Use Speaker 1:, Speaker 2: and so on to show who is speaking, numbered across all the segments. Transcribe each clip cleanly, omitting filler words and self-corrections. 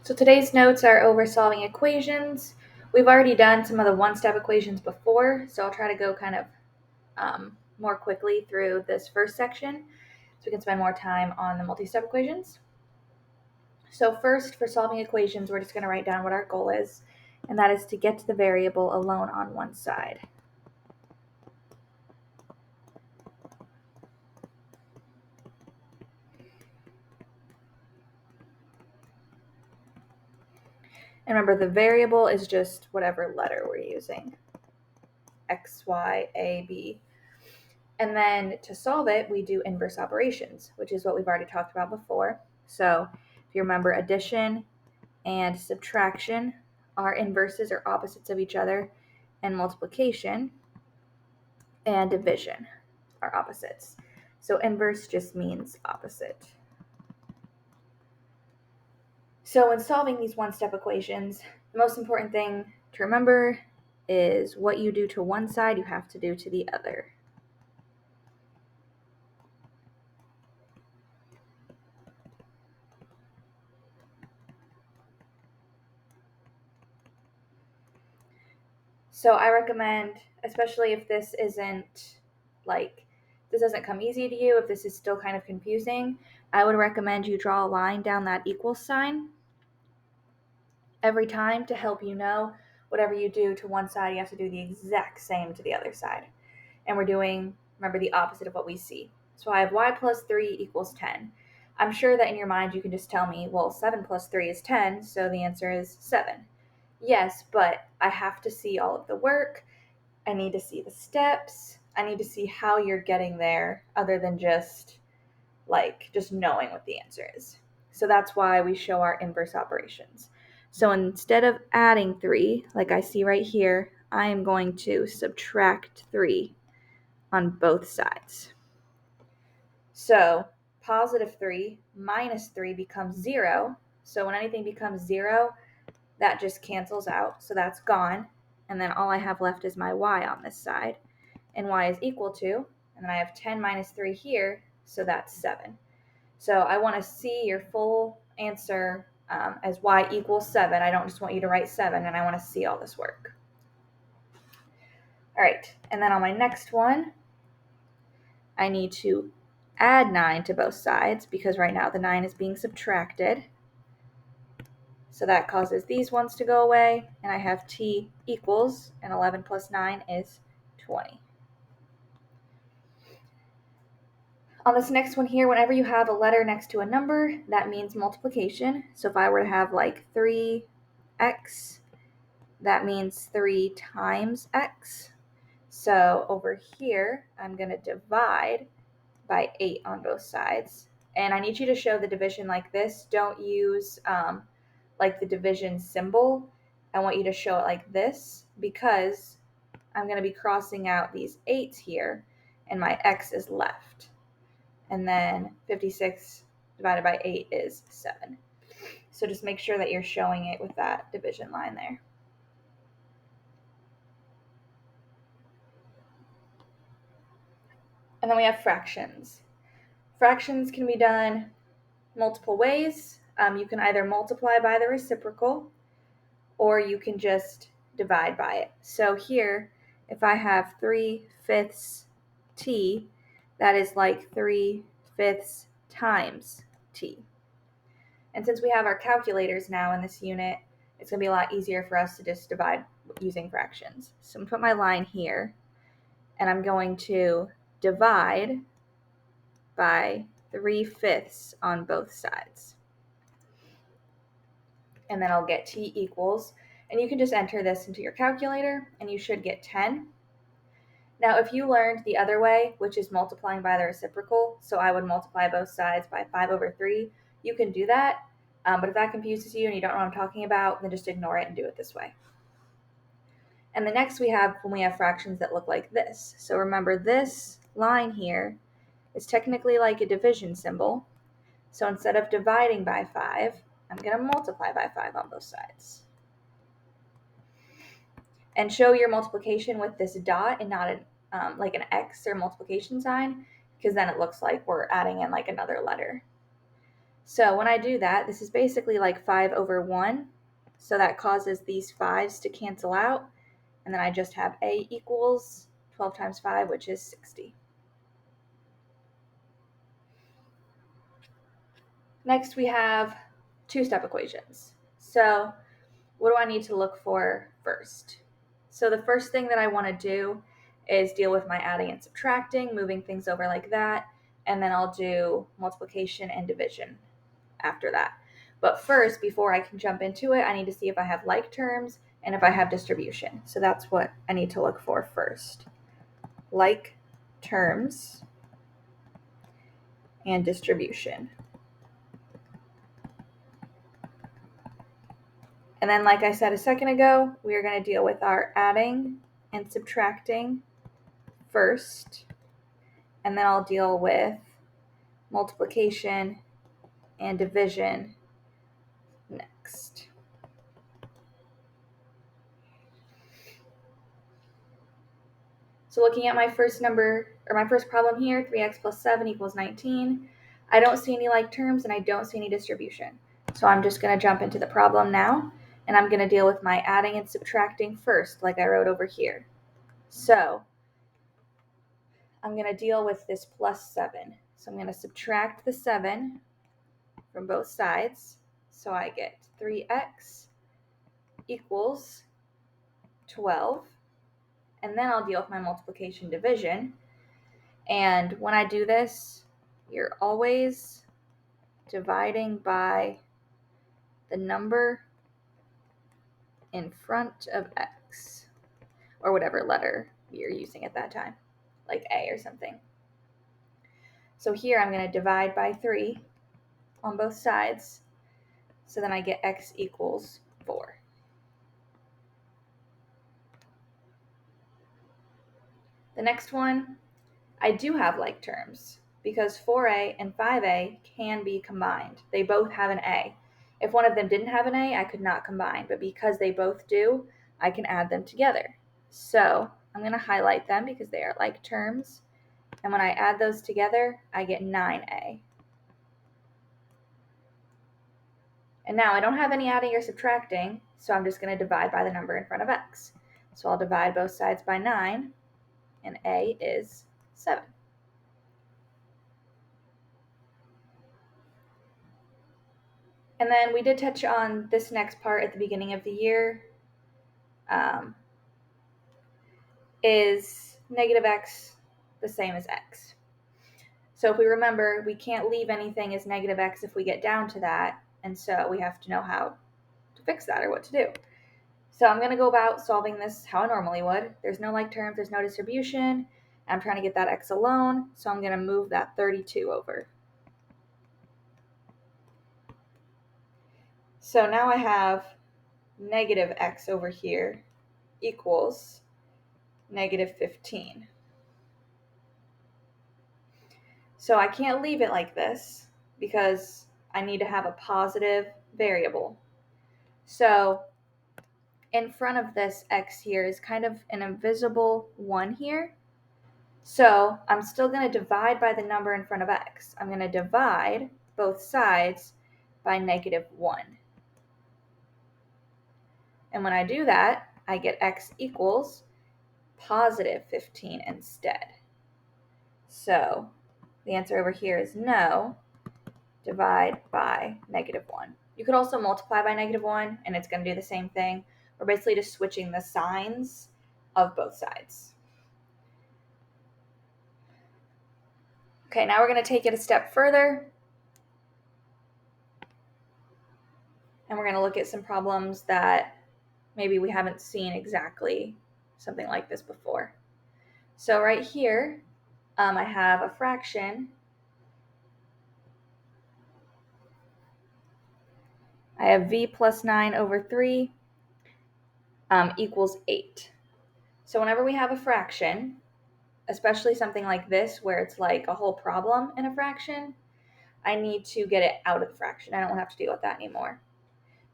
Speaker 1: So today's notes are over solving equations. We've already done some of the one-step equations before, so I'll try to go kind of more quickly through this first section so we can spend more time on the multi-step equations. So first, for solving equations, we're just going to write down what our goal is, and that is to get to the variable alone on one side. And remember, the variable is just whatever letter we're using. X, Y, A, B. And then to solve it, we do inverse operations, which is what we've already talked about before. So if you remember, addition and subtraction are inverses or opposites of each other, and multiplication and division are opposites. So inverse just means opposite. So when solving these one-step equations, the most important thing to remember is what you do to one side, you have to do to the other. So I recommend, especially if this doesn't come easy to you, if this is still kind of confusing, I would recommend you draw a line down that equal sign every time to help you know whatever you do to one side, you have to do the exact same to the other side. And we're doing, remember, the opposite of what we see. So I have y plus 3 equals 10. I'm sure that in your mind you can just tell me, well, 7 plus 3 is 10, so the answer is 7. Yes, but I have to see all of the work. I need to see the steps. I need to see how you're getting there other than just knowing what the answer is. So that's why we show our inverse operations. So instead of adding 3, like I see right here, I am going to subtract 3 on both sides. So positive 3 minus 3 becomes 0. So when anything becomes 0, that just cancels out. So that's gone. And then all I have left is my y on this side. And y is equal to, and then I have 10 minus 3 here, so that's 7. So I want to see your full answer as y equals 7. I don't just want you to write 7, and I want to see all this work. All right, and then on my next one, I need to add 9 to both sides because right now the 9 is being subtracted. So that causes these ones to go away, and I have t equals, and 11 plus 9 is 20. On this next one here, whenever you have a letter next to a number, that means multiplication. So if I were to have like 3x, that means 3 times x. So over here, I'm going to divide by 8 on both sides. And I need you to show the division like this. Don't use the division symbol. I want you to show it like this because I'm going to be crossing out these 8's here, and my x is left. And then 56 divided by 8 is 7. So just make sure that you're showing it with that division line there. And then we have fractions. Fractions can be done multiple ways. You can either multiply by the reciprocal, or you can just divide by it. So here, if I have 3/5 t, that is like 3/5 times t. And since we have our calculators now in this unit, it's going to be a lot easier for us to just divide using fractions. So I'm going to put my line here, and I'm going to divide by 3/5 on both sides. And then I'll get t equals, and you can just enter this into your calculator, and you should get 10. Now, if you learned the other way, which is multiplying by the reciprocal, so I would multiply both sides by 5/3, you can do that. But if that confuses you and you don't know what I'm talking about, then just ignore it and do it this way. And the next we have when we have fractions that look like this. So remember, this line here is technically like a division symbol. So instead of dividing by 5, I'm going to multiply by 5 on both sides. And show your multiplication with this dot and not like an X or multiplication sign, because then it looks like we're adding in like another letter. So when I do that, this is basically like 5 over 1. So that causes these 5's to cancel out. And then I just have a equals 12 times 5, which is 60. Next, we have two-step equations. So what do I need to look for first? So the first thing that I want to do is deal with my adding and subtracting, moving things over like that, and then I'll do multiplication and division after that. But first, before I can jump into it, I need to see if I have like terms and if I have distribution. So that's what I need to look for first. Like terms and distribution. And then, like I said a second ago, we are going to deal with our adding and subtracting first, and then I'll deal with multiplication and division next. So looking at my first number, or my first problem here, 3x plus 7 equals 19, I don't see any like terms and I don't see any distribution. So I'm just going to jump into the problem now, and I'm going to deal with my adding and subtracting first, like I wrote over here. So I'm going to deal with this plus 7. So I'm going to subtract the 7 from both sides. So I get 3x equals 12. And then I'll deal with my multiplication division. And when I do this, you're always dividing by the number in front of x, or whatever letter you're using at that time, like A or something. So here I'm going to divide by 3 on both sides. So then I get x equals 4. The next one, I do have like terms because 4a and 5a can be combined. They both have an a. If one of them didn't have an a, I could not combine, but because they both do, I can add them together. So I'm going to highlight them because they are like terms, and when I add those together, I get 9a. And now I don't have any adding or subtracting, so I'm just going to divide by the number in front of x. So I'll divide both sides by 9, and a is 7. And then we did touch on this next part at the beginning of the year. Is negative x the same as x? So if we remember, we can't leave anything as negative x if we get down to that, and so we have to know how to fix that or what to do. So I'm going to go about solving this how I normally would. There's no like terms, there's no distribution. I'm trying to get that x alone, so I'm going to move that 32 over. So now I have negative x over here equals negative 15. So I can't leave it like this because I need to have a positive variable. So in front of this x here is kind of an invisible 1 here. So I'm still going to divide by the number in front of x. I'm going to divide both sides by negative 1. And when I do that, I get x equals positive 15 instead. So the answer over here is no, divide by negative 1. You could also multiply by negative 1, and it's going to do the same thing. We're basically just switching the signs of both sides. Okay, now we're going to take it a step further, and we're going to look at some problems that maybe we haven't seen exactly something like this before. So right here, I have a fraction. I have v plus 9 over 3 equals 8. So whenever we have a fraction, especially something like this where it's like a whole problem in a fraction, I need to get it out of the fraction. I don't have to deal with that anymore.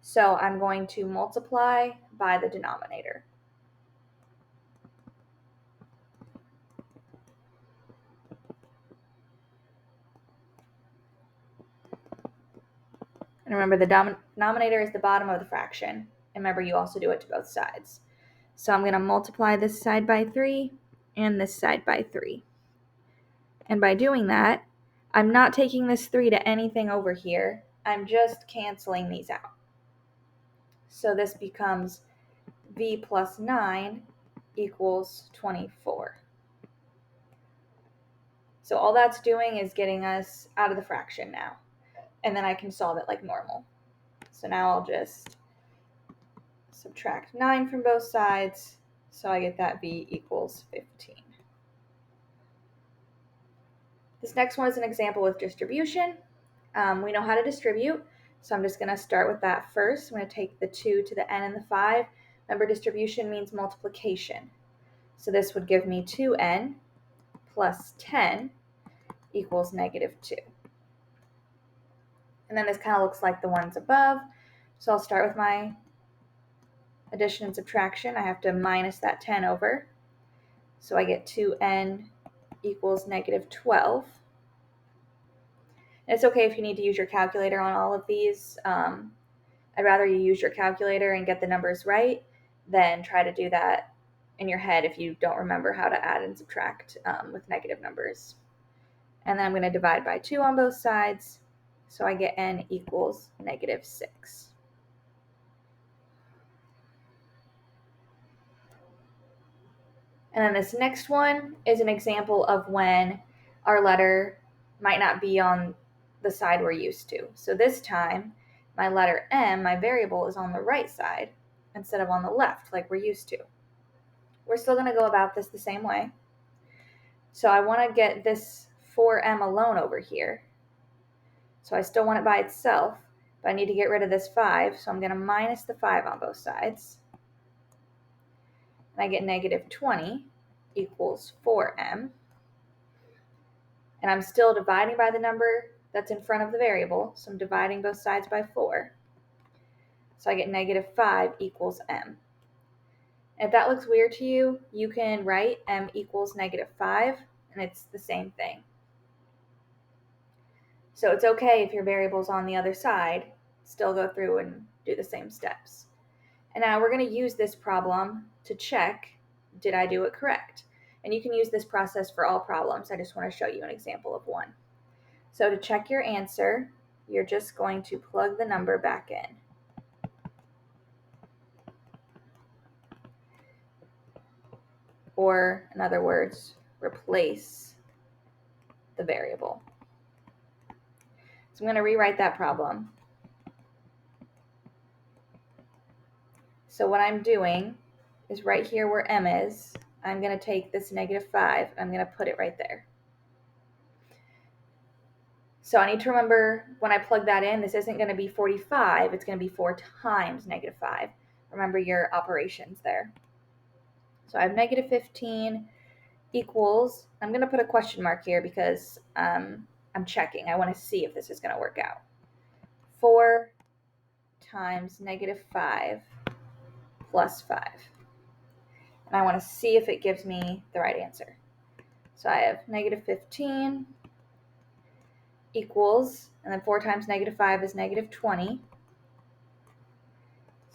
Speaker 1: So I'm going to multiply by the denominator. And remember, the denominator is the bottom of the fraction. And remember, you also do it to both sides. So I'm going to multiply this side by 3 and this side by 3. And by doing that, I'm not taking this 3 to anything over here. I'm just canceling these out. So this becomes v plus 9 equals 24. So all that's doing is getting us out of the fraction now. And then I can solve it like normal. So now I'll just subtract 9 from both sides. So I get that v equals 15. This next one is an example with distribution. We know how to distribute, so I'm just going to start with that first. I'm going to take the 2 to the n and the 5. Remember, distribution means multiplication. So this would give me 2n plus 10 equals negative 2. And then this kind of looks like the ones above. So I'll start with my addition and subtraction. I have to minus that 10 over. So I get 2n equals negative 12. And it's okay if you need to use your calculator on all of these. I'd rather you use your calculator and get the numbers right than try to do that in your head if you don't remember how to add and subtract with negative numbers. And then I'm going to divide by 2 on both sides. So I get n equals negative 6. And then this next one is an example of when our letter might not be on the side we're used to. So this time, my letter M, my variable, is on the right side instead of on the left like we're used to. We're still going to go about this the same way. So I want to get this 4M alone over here. So I still want it by itself, but I need to get rid of this 5, so I'm going to minus the 5 on both sides. And I get negative 20 equals 4m. And I'm still dividing by the number that's in front of the variable, so I'm dividing both sides by 4. So I get negative 5 equals m. And if that looks weird to you, you can write m equals negative 5, and it's the same thing. So it's okay if your variable's on the other side, still go through and do the same steps. And now we're going to use this problem to check, did I do it correct? And you can use this process for all problems. I just want to show you an example of one. So to check your answer, you're just going to plug the number back in. Or, in other words, replace the variable. So I'm going to rewrite that problem. So what I'm doing is right here where m is, I'm going to take this negative 5, and I'm going to put it right there. So I need to remember when I plug that in, this isn't going to be 45, it's going to be 4 times negative 5. Remember your operations there. So I have negative 15 equals, I'm going to put a question mark here because I'm checking. I want to see if this is going to work out. 4 times negative 5 plus 5. And I want to see if it gives me the right answer. So I have negative 15 equals, and then 4 times negative 5 is negative 20.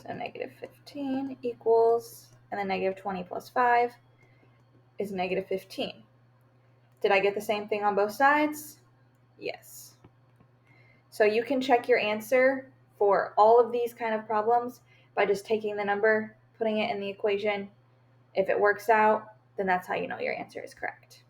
Speaker 1: So negative 15 equals, and then negative 20 plus 5 is negative 15. Did I get the same thing on both sides? Yes. So you can check your answer for all of these kind of problems by just taking the number, putting it in the equation. If it works out, then that's how you know your answer is correct.